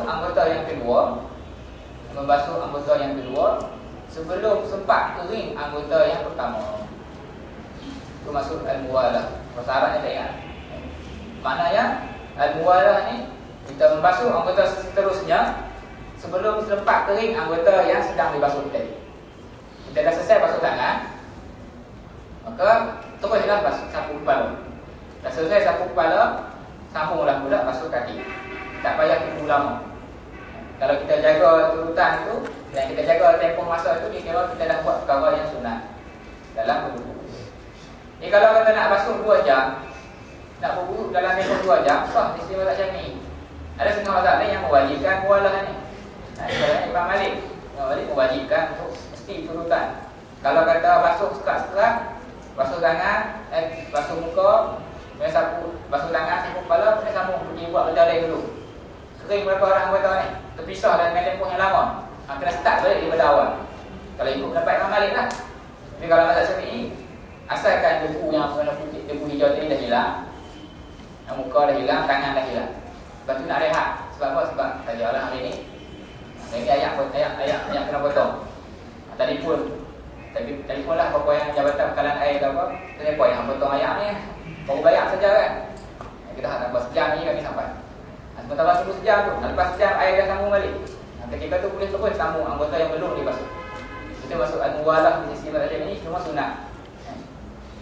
anggota yang kedua, membasuh anggota yang kedua sebelum sempat kering anggota yang pertama. Itu maksud al-muwalah. Bahasa Arabnya tak ingat. Maknanya al-muwalah ni kita membasuh anggota seterusnya sebelum sempat kering anggota yang sedang dibasuh tadi. Kita dah selesai basuh tangan, maka teruslah basuh sapu kepala. Dah selesai sapu kepala, sambunglah pula basuh kaki. Tak payah tunggu lama. Kalau kita jaga turutan itu dan kita jaga tempoh masa itu, dikira kita dah buat perkara yang sunat dalam berwuduk. Jadi kalau kita nak basuh 2 jam, nak berwuduk dalam tempoh 2 jam, sah istimewa tak macam ni. Ada setengah mazhab yang mewajibkan muwalah ni. Kalau Imam Malik mewajibkan untuk mesti turutan. Kalau kata basuh sekat-sekat, basuh tangan, basuh muka, kemudian sapu, basuh tangan, sapu kepala, kemudian sambung pergi buat benda lain dulu. Kering berapa orang anggota ni? Terpisah dengan tempoh yang lama. Kena start balik daripada awal. Kalau ikut pendapat Imam Malik lah. Tapi kalau mazhab Syafi'i, asalkan debu yang warna putih, debu hijau tadi dah hilang, muka dah hilang, tangan dah hilang. Lepas tu nak rehat. Sebab apa? Sebab tajalah hari ni ayat kena potong. Telefon lah apa yang jabatan bekalan air ke apa, telefon yang potong ayat ni baru bayar saja kan. Kita nak tambah sejam ni kami sampai. Sementara tunggu sejam tu, lepas sejam air dah sambung balik. Ketika tu boleh terus sambung anggota yang belum dibasuh. Itu masuk al-muwalah di sisi mazhab ini cuma sunat.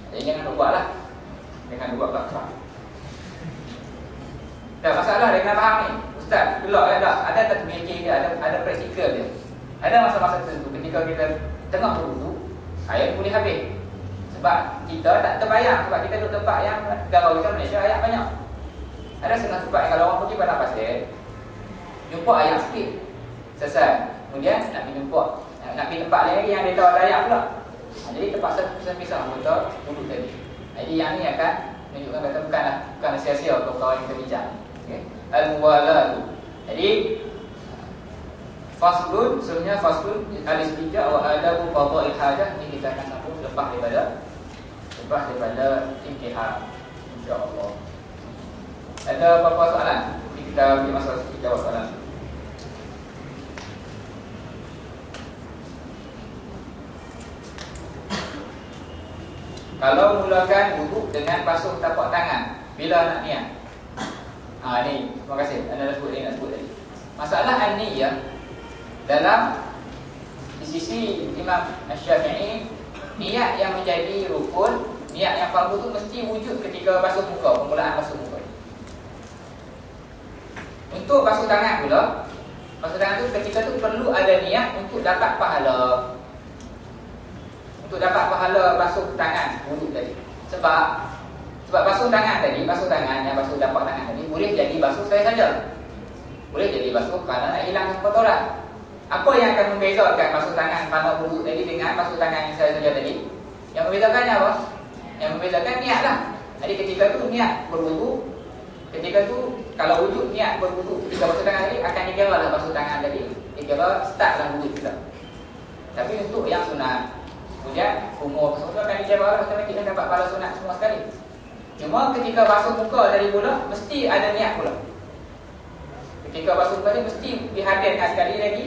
Jadi jangan buat lah. Jangan buat belakang. Tak masalah dia kena faham ni. Ustaz, kelak ada tatbiki dia, ada praktikal dia. Ada masa-masa tertentu ketika kita tengah berwuduk, air boleh habis. Sebab kita tak terbayang, sebab kita duduk tempat yang negara kita Malaysia air banyak. Ada setengah tempat yang kalau orang pergi padang pasir, jumpa air sikit, selesai. Kemudian nak pergi tempat lain yang dia tahu ada air pula. Jadi terpaksa pisah-pisah anggota wuduk tadi. Jadi yang ni akan menunjukkan kata bukan sia-sia untuk kawan kita bincang. Okay. Al-muwalah. Jadi faslun, sebenarnya faslun al-istijaa wa adabu qada'il hajah, ini kita akan sambung lepas daripada intihar, insya-Allah. Ada apa-apa soalan? Kita beri masa sikit jawab soalan. Kalau mulakan wuduk dengan basuh tapak tangan, bila nak niat? Ni, terima kasih. Anda dah sebut tadi. Masalah an-niyah dalam di sisi Imam Syafi'i, niat yang menjadi rukun, niat yang fardu itu mesti wujud ketika basuh muka, permulaan basuh muka. Untuk basuh tangan pula, basuh tangan tu ketika tu perlu ada niat untuk dapat pahala. Untuk dapat pahala basuh tangan wuduk tadi. Sebab basuh tangan yang basuh tapak tangan tadi boleh jadi basuh saya saja. Boleh jadi basuh kerana nak hilangkan kotoran. Apa yang akan membezakan basuh tangan pada wuduk tadi dengan basuh tangan yang saya saja tadi? Yang membezakannya apa? Yang membezakan niat lah. Jadi ketika tu niat berwuduk, ketika tu kalau wuduk niat berwuduk ketika basuh tangan tadi akan dikira lah basuh tangan tadi, dikira start lah wuduk kita. Tapi untuk yang sunat, kemudian umur basuh tu akan dikira lah otomatik dan dapat pahala sunat semua sekali. Cuma ketika basuh muka dari mula mesti ada niat pula. Ketika basuh muka ni mesti dihadirkan sekali lagi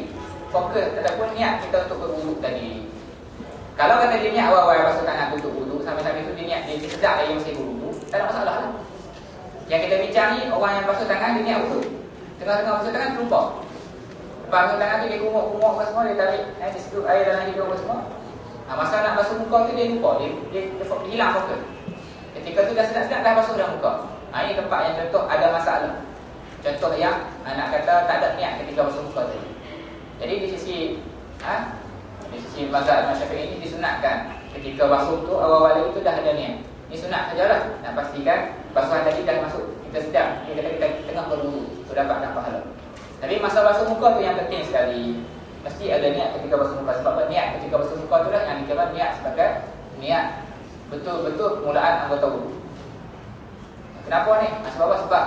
fokus ataupun niat kita untuk berwuduk tadi. Kalau kata dia niat awal-awal basuh tangan untuk wuduk, sampai-sampai tu dia niat dia sedap lagi masih berwuduk, tak ada masalah lah. Yang kita bincang ni orang yang basuh tangan dia niat wuduk, tengah-tengah basuh tangan terlupa. Basuh tangan tu dia kumuk-kumuk apa semua, dia tarik dia sedut air dalam hidung apa semua. Masa nak basuh muka tu dia lupa, dia hilang fokus. Ketika tu dah sedap-sedap dah basuh dah muka. Ini tempat yang contoh ada masalah. Contoh yang nak kata tak ada niat ketika basuh muka tadi. Jadi di sisi mazhab Syafi'i ini disunatkan ketika basuh tu awal-awal itu dah ada niat. Ini sunat sajalah. Nak pastikan basuhan tadi dah masuk kita sedap. Kita tengah berwuduk, tu dapat pahala. Tapi masa basuh muka tu yang penting sekali. Mesti ada niat ketika basuh muka. Sebab niat ketika basuh muka tu lah yang dikira niat sebagai niat betul-betul permulaan anggota wuduk. Kenapa ni? Sebab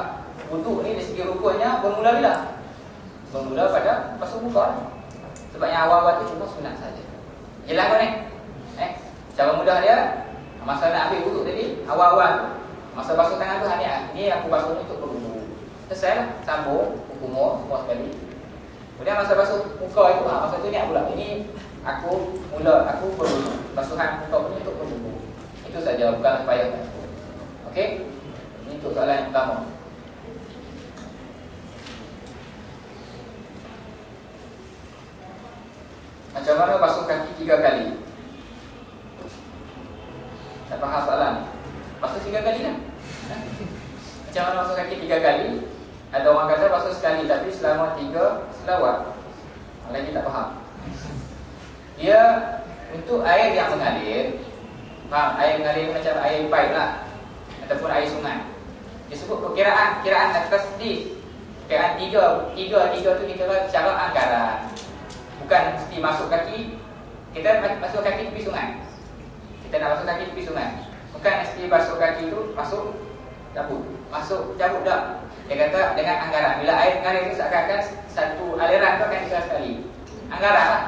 wuduk ni dari segi rukunnya bermula bila? Bermula pada basuh muka. Sebab yang awal-awal tu cuma sunat saja. Jelas kan ni? Cara mudah dia, masa nak ambil wuduk tadi, awal-awal tu, masa basuh tangan tu niat. Ni aku basuh ni untuk berwuduk. Selesai lah, sambung kumur semua sekali. Kemudian masa basuh muka itu, masa tu niat pula. Ini aku berwudu. Basuhan muka pun untuk berwudu. Itu saja, bukan payah. Okey? Ini untuk soalan yang pertama. Macam mana basuh kaki 3 kali? Tak faham soalan ni. Basuh 3 kali kan? Macam mana basuh kaki 3 kali? Ada orang kata basuh sekali, tapi selama 3 selawat. Lagi tak faham. Dia untuk air yang mengalir. Faham? Air mengalir macam air pipe lah, ataupun air sungai. Disebut kiraan atas di. Kiraan 3 tu dikira secara anggaran. Bukan mesti masuk kaki. Kita masuk kaki tepi sungai. Kita nak masuk kaki tepi sungai. Bukan mesti masuk kaki tu masuk cabut. Masuk cabut tak. Dia kata dengan anggaran. Bila air mengalir itu seakan-akan satu aliran tu akan dikira sekali. Anggaran lah.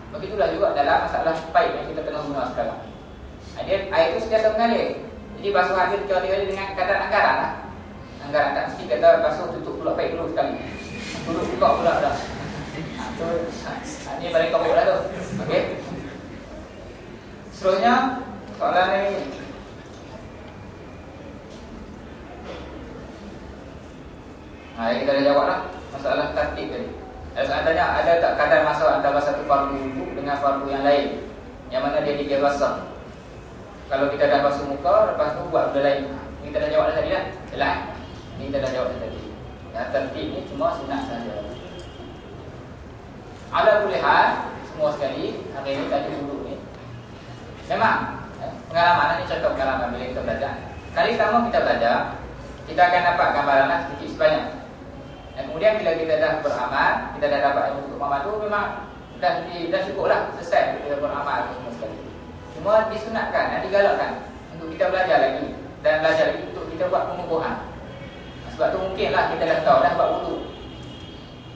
Begitulah juga dalam masalah pipe yang kita tengah guna sekarang. Air itu sentiasa mengalir. Jadi basuhan dia dikira kali dengan kadar anggaran lah. Anggaran tak mesti kata basuh tutup pula pipe dulu sekali. Tutup buka pula dah. Ini paling komik lah tu. Okey. Seterusnya soalan ni, kita dah jawab lah masalah tertib tadi. Ada soalan tanya, ada tak kadar masa antara satu fardu wudu dengan fardu yang lain, yang mana dia dikira basah? Kalau kita dah basuh muka, lepas tu buat benda lain. Ini kita dah jawab dah tadi lah. Jelas? Ini kita dah jawab dah tadi. Yang tertib ni cuma sunat saja. Ala kulli hal, semua sekali hari ini tadi wudu ni memang pengalaman ni, contoh pengalaman bila kita belajar. Kali pertama kita belajar, kita akan dapat gambaran lah sedikit sebanyak. Dan kemudian bila kita dah beramal, kita dah dapat ilmu untuk amal tu, memang dah cukup lah, selesai kita beramal semua sekali. Cuma disunatkan dan digalakkan untuk kita belajar lagi, dan belajar lagi untuk kita buat pengukuhan. Sebab tu mungkinlah kita dah tahu dah buat wudu.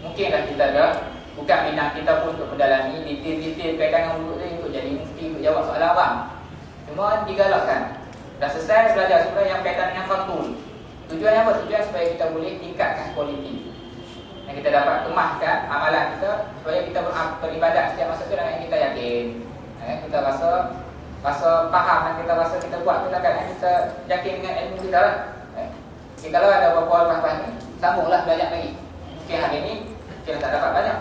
Mungkinlah kita dah, bukan minat kita pun untuk mendalami detail-detail kaitan dengan wudu ni untuk jadi mufti, untuk jawab soalan awam. Cuma digalakkan. Dah selesai belajar sebenarnya yang kaitan dengan fardu. Tujuan apa? Tujuan supaya kita boleh tingkatkan kualiti. Dan kita dapat kemaskan amalan kita supaya kita beribadat setiap masa tu dengan yang kita yakin. Kita rasa faham dan kita rasa kita buat tu kan kita yakin dengan ilmu kita lah. Okay, kalau ada apa-apa lepas ni, sambunglah belajar lagi. Mungkin hari ni kita tak dapat banyak.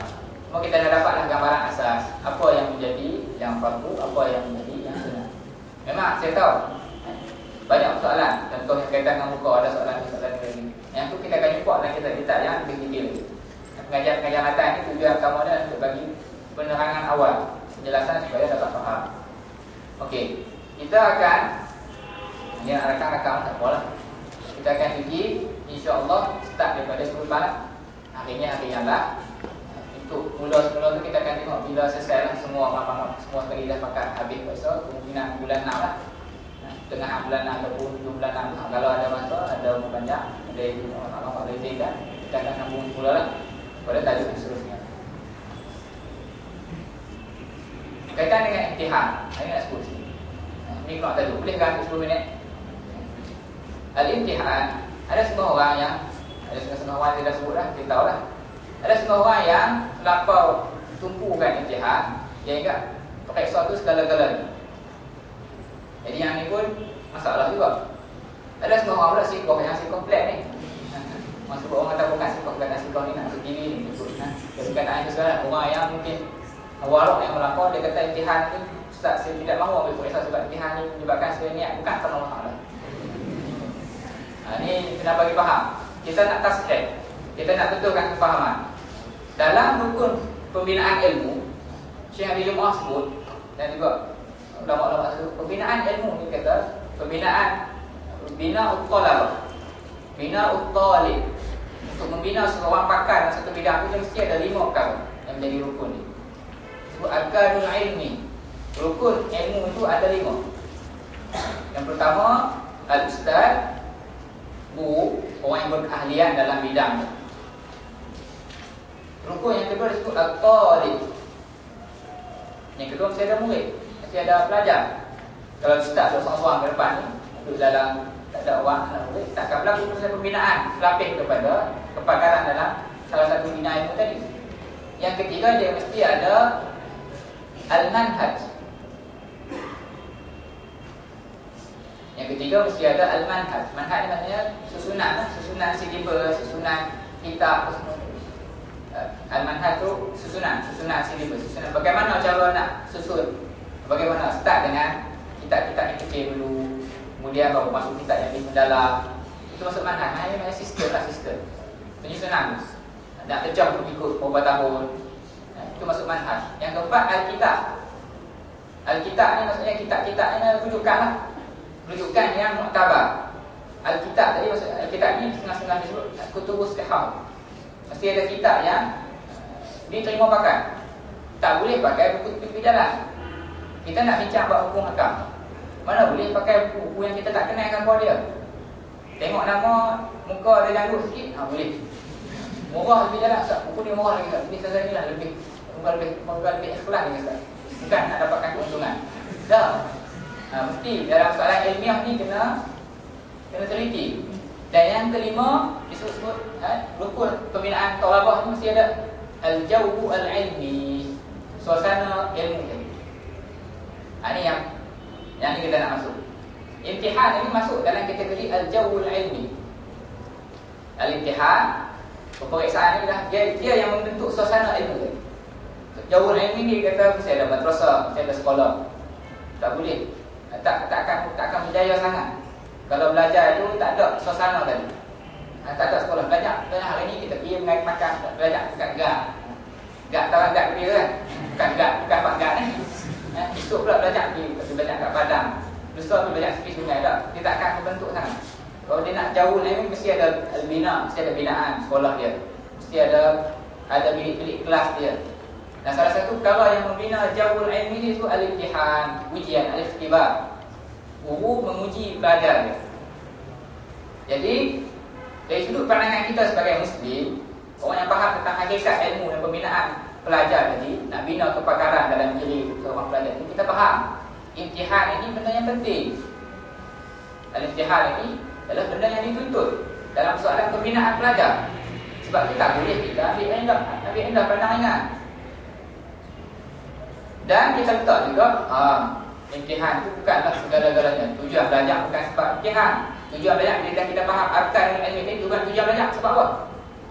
Cuma kita dah dapatlah gambaran asas apa yang menjadi yang fardu, apa yang menjadi yang sunat. Memang saya tahu banyak soalan, contoh yang kaitan dengan muka, ada soalan lagi. Yang tu kita akan jumpa dalam kitab-kitab yang lebih detail lagi. Pengajian matan ni tujuan utamanya untuk bagi penerangan awal, penjelasan supaya dapat faham. Okey, kita akan ni nak rakam tak apalah. Kita akan uji insya-Allah start daripada 10 malam. Hari ni hari yang lah. Untuk mula-mula tu kita akan tengok bila selesai lah semua sekali dah pakat habis puasa, kemungkinan bulan 6 lah. Tengah bulan 6 ataupun 7 bulan 6. Kalau ada masa, ada umur panjang, ada ilmu Allah ada izin kan, kita akan sambung semula lah pada tajuk yang seterusnya. Kaitan dengan imtihan, ini nak sebut sini. Ini keluar tajuk, boleh ganti 10 minit. Al-imtihan, ada setengah orang yang, ada setengah orang yang dah sebut lah, kita tahu lah. Ada setengah orang yang terlampau tumpukan imtihan, dia ingat pakai sesuatu segala-galanya. Jadi yang ni pun masalah juga. Ada setengah orang pula sikoh, yang sikoh flat ni. Maksud orang kata bukan sikoh, kata sikoh ni nak masuk diri ni. Kesukaan itu sekarang, orang yang mungkin warok yang melampau, dia kata imtihan ni, Ustaz saya tidak mahu ambil puasa sebab imtihan ni menyebabkan saya niat, bukan kerana Allah Ta'ala. Ni kena bagi faham. Kita nak tasbih, kita nak betulkan kefahaman. Dalam rukun pembinaan ilmu, Syekh Abi Jum'ah sebut, dan juga ulama-ulama sebut, pembinaan ilmu ni kata pembinaan bina'ut talab, bina'ut talib. Untuk membina seorang pakar dalam satu bidang tu, dia mesti ada 5 perkara yang menjadi rukun ni. Sebut arkanul ilmi. Rukun ilmu itu ada 5. Yang pertama, al-ustaz, guru, orang yang berkeahlian dalam bidang tu. Rukun yang kedua disebut al-talib. Yang kedua mesti ada murid, mesti ada pelajar. Kalau ustaz seorang-seorang ke depan ni, duduk dalam tak ada orang nak murid, takkan berlaku proses pembinaan, terlapih kepada kepakaran dalam salah satu bina ilmu tadi. Yang ketiga, dia mesti ada al-manhaj. Yang ketiga mesti ada al-manhaj. Manhaj ni maknanya susunan, susunan silibus, susunan kitab. Al-manhaj tu susunan silibus, susunan bagaimana cara nak susun. Bagaimana start dengan kitab-kitab yang kecil dulu, kemudian baru masuk kitab yang lebih mendalam. Itu masuk manhaj. Manhaj ni maknanya sistem lah, sistem penyusunan. Nak kejam ikut beberapa tahun. Itu masuk manhaj. Yang keempat, al-kitab. Al-kitab ni maksudnya kitab-kitab ni rujukan lah, rujukan yang muktabar. Al-kitab tadi maksud al-kitab ni setengah-setengah disebut kutubus sihah. Mesti ada kitab yang diterima pakai. Tak boleh pakai buku tepi jalan. Kita nak bincang bab hukum hakam, mana boleh pakai buku yang kita tak kenal gambar dia. Tengok nama, muka ada janggut sikit, boleh. Murah lebih jalan, Ustaz. Buku ni murah lagi, Ustaz. Ini saya ni lah lebih ikhlas lagi, Ustaz. Bukan nak dapatkan keuntungan. Dah. Mesti dalam soalan ilmiah ni kena teliti. Dan yang kelima disebut rukun pembinaan thalabah ni mesti ada al-jawu al-ilmi, suasana ilmu. Ini yang ni kita nak masuk. Imtihan ini masuk dalam kategori al-jawu al-ilmi. Al-imtihan, peperiksaan ni lah, dia yang membentuk suasana ilmu. Jawu al-ilmi ni kata mesti ada madrasah, mesti ada sekolah. Tak boleh, tak akan berjaya sangat kalau belajar itu tak ada suasana tadi. Tak ada sekolah belajar. Dan hari ni kita pergi mengaik makan, belajar dekat gak. Gak tahu gak dia kan? Bukan gak, bukan pak gak ni. Esok pula belajar kat padang. Lusa tu belajar tepi sungai tak. Dia tak akan membentuk sangat. Kalau dia nak jauh ni mesti ada bina, mesti ada binaan sekolah dia. Mesti ada bilik-bilik kelas dia. Dan salah satu perkara yang membina jauh ilmi ni tu al-imtihan, ujian, al-ikhtibar. Guru menguji pelajar dia. Jadi dari sudut pandangan kita sebagai Muslim, orang yang faham tentang hakikat ilmu dan pembinaan pelajar tadi, nak bina kepakaran dalam diri seorang pelajar ni, kita faham imtihan ini benda yang penting. Dan imtihan ini adalah benda yang dituntut dalam soalan pembinaan pelajar. Sebab kita tak boleh kita ambil rendah pandang ringan. Dan kita letak juga imtihan itu bukanlah segala-galanya. Tujuan belajar bukan sebab imtihan. Tujuan belajar bila kita faham arkan ilmu ini, bukan tujuan belajar sebab apa?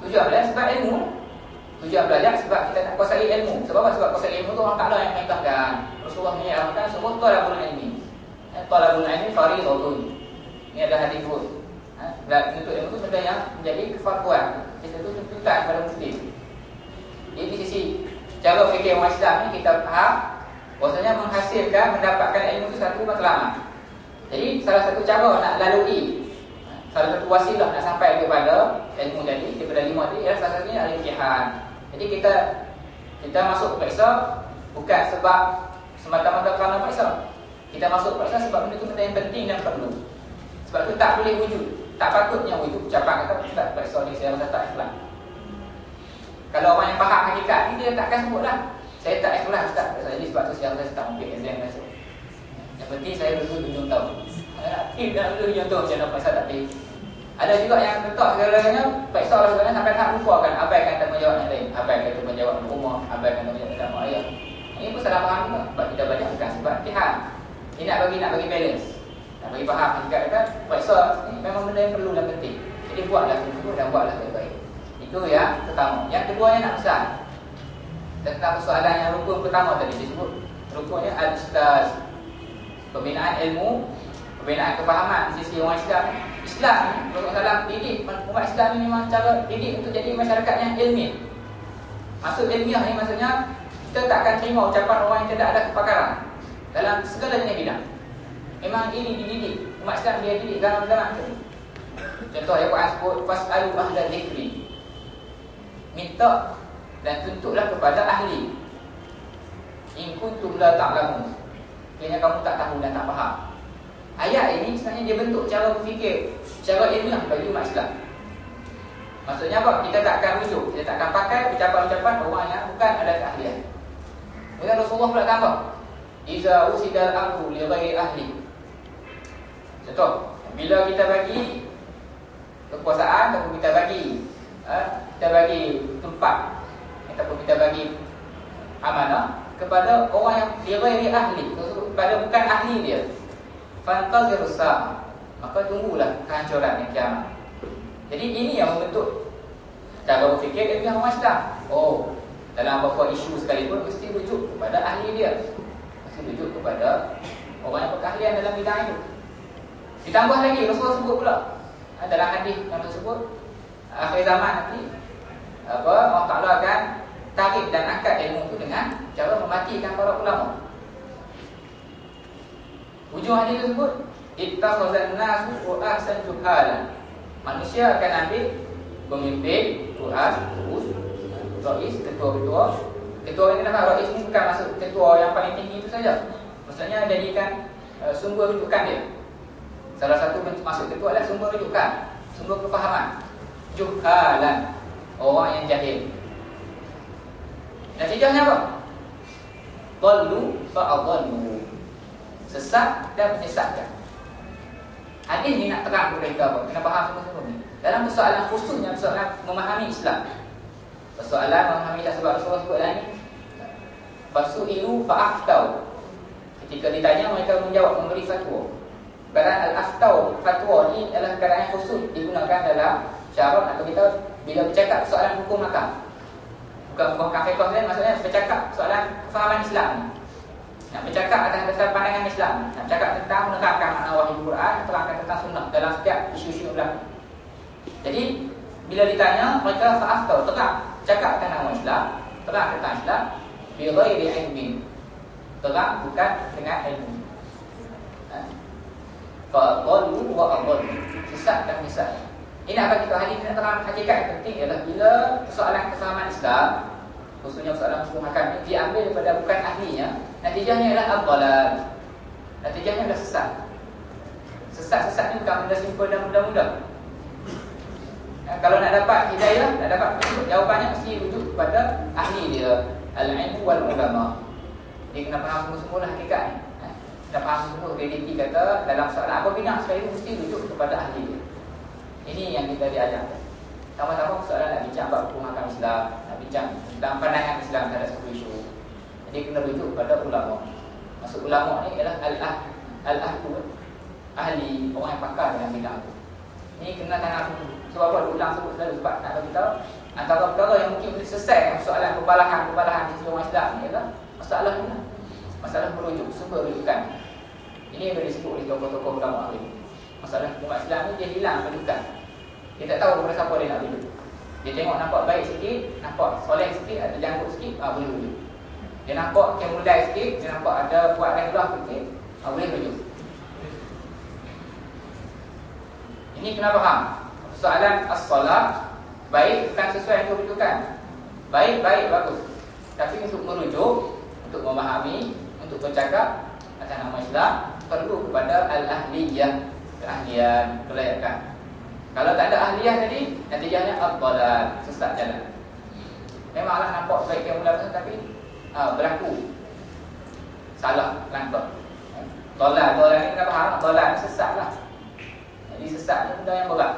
Tujuan belajar sebab ilmu. Tujuan belajar sebab kita nak kuasai ilmu. Sebab apa? Sebab kuasai ilmu tu orang Ta'ala yang perintahkan. Rasulullah ni amalkan sebut talabul ilmi. Talabul ilmi fardhatun. Ini ada hadis tu. Untuk ilmu tu benda yang menjadi kefarduan. Kita tu tuntutan kepada muslim. Jadi di sisi cara fikir orang Islam ni kita faham bahwasanya menghasilkan, mendapatkan ilmu itu satu matlamat. Jadi salah satu cara nak lalui, salah satu wasilah nak sampai kepada ilmu tadi, daripada 5 tadi ialah salah satunya al-imtihan. Jadi kita masuk periksa bukan sebab semata-mata kerana periksa. Kita masuk periksa sebab benda itu benda yang penting dan perlu. Sebab itu tak boleh wujud, tak patutnya wujud ucapan kata Ustaz periksa ni saya rasa tak ikhlas. Kalau orang yang faham hakikat ni, dia takkan sebutlah saya tak ikhlas Ustaz. Jadi sebab tu saya rasa tak mungkin exam masuk. Yang penting saya dulu tunjuk tahu. Tidak dulu tunjuk tahu macam mana periksa tak boleh. Ada juga yang letak segala-galanya, periksa lah segalanya sampai tak lupakan abaikan tanggungjawab yang lain. Abaikan tanggungjawab rumah, abaikan tanggungjawab agama ayah. Ini pun salah faham juga. Sebab kita belajar bukan sebab imtihan. Ini nak bagi balance, nak bagi faham hakikat kan. Periksa ni memang benda yang perlu dan penting. Jadi buatlah dulu dan buatlah baik-baik. Itu yang pertama. Yang keduanya nak pesan tentang persoalan yang rukun pertama tadi disebut. Rukunnya al-ustaz, pembinaan ilmu, pembinaan kefahaman di sisi orang Islam. Islam ni, Rasulullah SAW didik umat Islam ni memang cara didik untuk jadi masyarakat yang ilmiah. Maksud ilmiah ni maksudnya kita tak akan terima ucapan orang yang tidak ada kepakaran dalam segala jenis bidang. Memang ini dididik. Umat Islam dia didik zaman-zaman tu. Contoh yang Quran sebut fas'alu ahla dzikri. Minta dan tuntutlah kepada ahli. In kuntum la ta'lamun. Kerana kamu tak tahu dan tak faham. Ayat ini sebenarnya dia bentuk cara berfikir, cara ilmiah bagi umat Islam. Maksudnya apa? Kita tak akan rujuk, kita tak akan pakai ucapan-ucapan orang yang bukan ada keahlian. Kemudian Rasulullah pula tambah, iza usidal amru li ghairi ahli. Contoh, bila kita bagi kekuasaan ataupun kita bagi kita bagi tempat ataupun kita bagi amanah kepada orang yang dia ahli, kepada bukan ahli dia. Fantazirus sa'ah, maka tunggulah kehancuran yang kiamat. Jadi ini yang membentuk cara berfikir ilmiah orang Islam. Oh, dalam beberapa isu sekalipun mesti rujuk kepada ahli dia, mesti rujuk kepada orang yang berkeahlian dalam bidang itu. Ditambah lagi Rasulullah sebut pula dalam hadis yang tersebut, akhir zaman nanti Allah Ta'ala akan tarik dan angkat ilmu itu dengan cara mematikan para ulama. Ujung hadis tersebut, ittakhazan nasu ru'asan juhalan. Manusia akan ambil pemimpin, ru'as, rais, ketua-ketua. Ketua ini nama rais ini bukan maksud ketua yang paling tinggi itu saja. Maksudnya jadikan sumber rujukan dia. Salah satu maksud ketua adalah sumber rujukan, sumber kefahaman. Juhalan, orang yang jahil. Natijahnya apa? Dallu fa'adallu, sesat dan menyesatkan. Hadis ni nak terang kepada kita apa? Kena faham semua-semua ni. Dalam persoalan khususnya persoalan memahami Islam. Persoalan memahami Islam sebab Rasulullah sebut dalam ni, fasu'ilu fa'aftau. Ketika ditanya mereka menjawab, memberi fatwa. Keadaan al-aftau, fatwa ni adalah keadaan yang khusus digunakan dalam syarat atau kita bila bercakap soalan hukum akal. Bukan fiqh saja, maksudnya bercakap soalan kefahaman Islam. Nak bercakap atas dasar pandangan Islam, nak bercakap tentang menerangkan makna wahyu Quran, terangkan tentang sunnah dalam setiap isu-isu berlaku. Jadi bila ditanya mereka fa'aftau, terang cakap tentang Islam, terang tentang Islam bi ghairi ilmin, terang bukan dengan ilmu. Fa'adallu wa adallu, sesat dan menyesat. Ini apa kita hadis nak terang hakikat yang penting ialah bila persoalan kefahaman Islam, khususnya persoalan hukum hakam diambil daripada bukan ahlinya, natijahnya ialah ad-dhalal. Natijahnya adalah sesat. Sesat-sesat ni bukan benda simple dan mudah-mudah. Kalau nak dapat hidayah, nak dapat jawapannya mesti rujuk kepada ahli dia, al-ilmu wal ulama. Dia kena faham semua-semua lah hakikat ni. Kena faham semua realiti kata dalam soalan apa bidang sekali mesti rujuk kepada ahli dia. Ini yang kita diajarkan. Sama-sama soalan nak bincang bab hukum hakam Islam, nak bincang tentang pandangan Islam terhadap satu isu. Jadi kena rujuk pada ulama. Maksud ulama ni ialah al-ahlu, ahli, orang yang pakar dalam bidang itu. Ini kena tangan dulu. Sebab apa diulang sebut selalu sebab nak bagi tahu antara perkara yang mungkin boleh selesai persoalan pembalahan di sisi orang Islam ni ialah masalah ni. Masalah merujuk, sumber rujukan. Ini yang disebut oleh tokoh-tokoh ulama hari ini. Masalah umat Islam ni dia hilang rujukan. Dia tak tahu kepada siapa dia nak rujuk. Dia tengok nampak baik sikit, nampak soleh sikit, ada janggut sikit, boleh rujuk. Dia nampak kemulai sikit, dia nampak ada buat regular sikit, boleh rujuk. Ini kena faham. Soalan as-salat baik bukan sesuai untuk rujukan. Baik, bagus. Tapi untuk merujuk, untuk memahami, untuk bercakap atas nama Islam perlu kepada al-ahliyah, keahlian, kelayakan. Kalau tak ada ahliyah tadi, natijahnya ad-dhalal, sesat jalan. Memanglah nampak baik yang mula tapi berlaku salah langkah. Dhalal ni kena faham, dhalal ni sesatlah. Jadi sesat ni benda yang berat.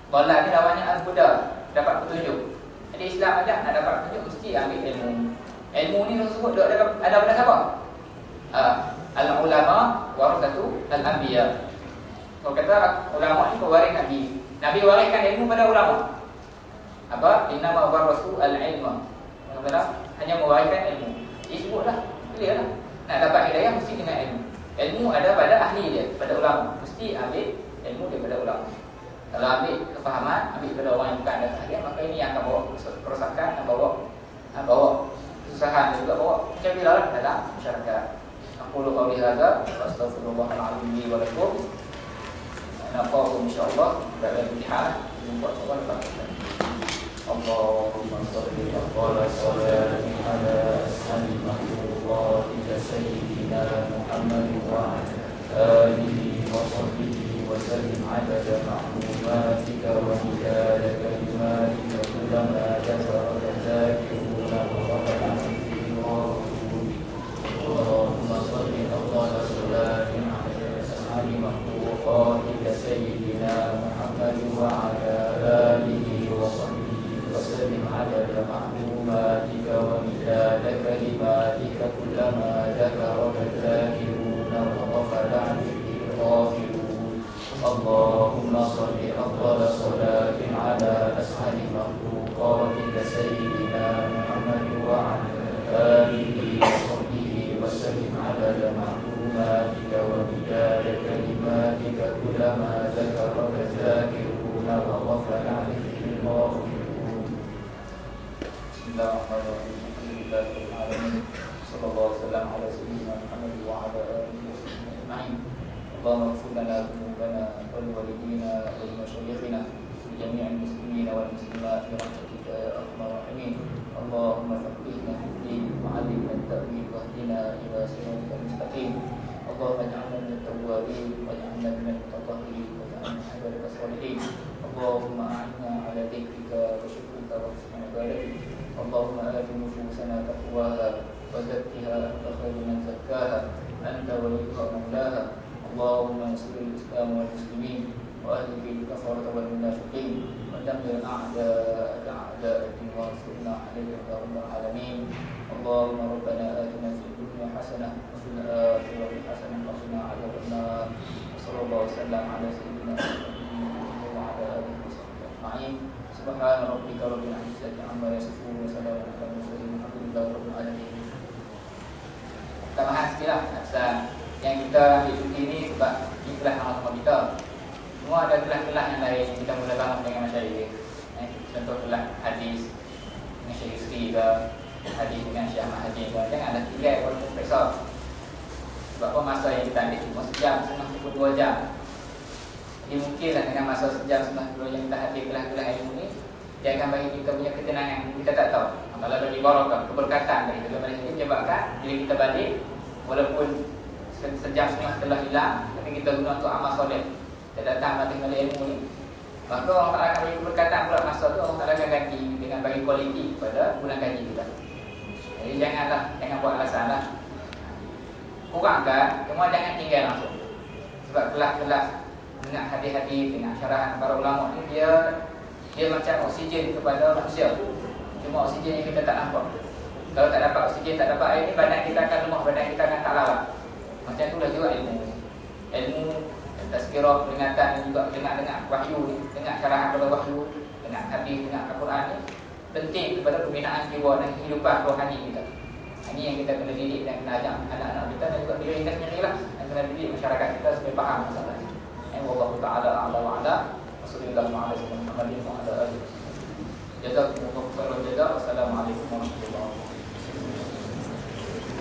Dhalal ni lawannya al-huda, dapat petunjuk. Jadi Islam ajak nak dapat petunjuk mesti ambil ilmu. Ilmu ni tersebut ada pada siapa? Al-ulama warasatu al-anbiya. Kalau kata ulama ni pewaris Nabi. Nabi wariskan ilmu pada ulama. Apa? Innama warasu al-ilma. Maksudnya hanya mewariskan ilmu. Disebutlah, clearlah. Nak dapat hidayah mesti dengan ilmu. Ilmu ada pada ahli dia, pada ulama. Mesti ambil ilmu daripada ulama. Kalau ambil kefahaman, ambil daripada orang yang bukan ada keahlian, maka ini akan bawa kerosakan, akan bawa kesusahan dan juga bawa kecemasan dalam masyarakat. Aku qawli hadza wa astaghfirullahal azim wa lakum. Nafa'u insyaallah dalam imtihan membuat soal lepas. Allahumma shalli ala sayyidina sayyidina Muhammad wa alihi wa sahbihi wa sallim adada ma'lumatika wa midada kalimatika kullama jazaaka dzakiruna wa Allahumma shalli ala sayyidina ashabi makhluqatika sayyidina Muhammad wa ala alihi wa sahbihi wa sallim كلماتك كلما ذكرك الذاكرون وغفل عنه الغافلون اللهم صل أفضل صلاة على أسعد مخلوقاتك سيدنا محمد وعلى آله وصحبه وسلم عدد معلوماتك ومداد كلماتك كلما ذكرك الذاكرون وغفل عنه الغافلون بسم الله الرحمن الرحيم الحمد لله رب العالمين صلى الله وسلم على سيدنا محمد وعلى آله وصحبه أجمعين اللهم اغفر لنا ذنوبنا ولوالدينا ولمشايخنا ولجميع المسلمين والمسلمات برحمتك يا أرحم الراحمين اللهم فقهنا في الدين وعلمنا التأويل واهدنا إلى صراطك المستقيم اللهم اجعلنا من التوابين واجعلنا من المتطهرين واجعلنا من عبادك الصالحين اللهم أعنا على ذكرك وشكرك وحسن عبادتك اللهم آت نفوسنا تقواها وزكها أنت خير من زكاها أنت وليها ومولاها اللهم انصر الإسلام والمسلمين وأهلك الكفرة والمنافقين ودمر أعداءك أعداء الدين وانصرنا عليهم يا رب العالمين اللهم ربنا آتنا في الدنيا حسنة وفي الآخرة حسنة وقنا عذاب النار وصلى الله وسلم على سيدنا محمد وعلى آله وصحبه أجمعين سبحان ربك رب العزة عما يصفون وسلام على المرسلين والحمد لله رب العالمين. Kita bahas sikitlah asal yang kita ambil cuti ni sebab ini kelas sama-sama kita. Semua ada kelas-kelas yang lain yang kita mula bangun dengan masyarakat. Contoh kelas hadis dengan Syekh Yusri ke, hadis dengan Syekh Ahmad Haji ke. Janganlah tinggal walaupun periksa. Sebab apa masa yang kita ambil cuma sejam, setengah ataupun 2 jam. Jadi mungkinlah dengan masa sejam, setengah 2 jam kita hadir kelas-kelas ilmu ni, dia akan bagi kita punya ketenangan. Kita tak tahu. Kalau bagi barakah, keberkatan dari itu. Daripada itu menyebabkan bila kita balik, walaupun sejam setengah telah hilang, tapi kita guna untuk amal soleh. Kita datang balik ilmu ni, maka Allah Ta'ala akan bagi keberkatan pula masa tu. Allah Ta'ala akan ganti dengan bagi kualiti pada bulan gaji kita. Jadi jangan buat alasan lah. Kurangkan, cuma jangan tinggal langsung. Sebab kelas-kelas dengan hadis-hadis, dengan syarahan para ulama ni, dia macam oksigen kepada manusia. Cuma oksigen yang kita tak nampak. Kalau tak dapat oksigen, tak dapat air ni, badan kita akan lemah, badan kita akan tak larat. Macam itulah juga ilmu tazkirah, peringatan juga dengar wahyu ni, dengar syarahan pada wahyu, dengar hadis, dengar Al-Quran ni penting kepada pembinaan jiwa dan kehidupan rohani kita. Ini yang kita kena didik dan kena ajak anak-anak kita, dan juga diri kita sendiri lah, dan kena didik masyarakat kita supaya faham masalah ini. Wallahu ta'ala a'la wa ala wa sallallahu alaihi wa sallam wa ala alihi wa sallam. Jazakumullahu khairan jazaa. Wassalamualaikum warahmatullahi wabarakatuh.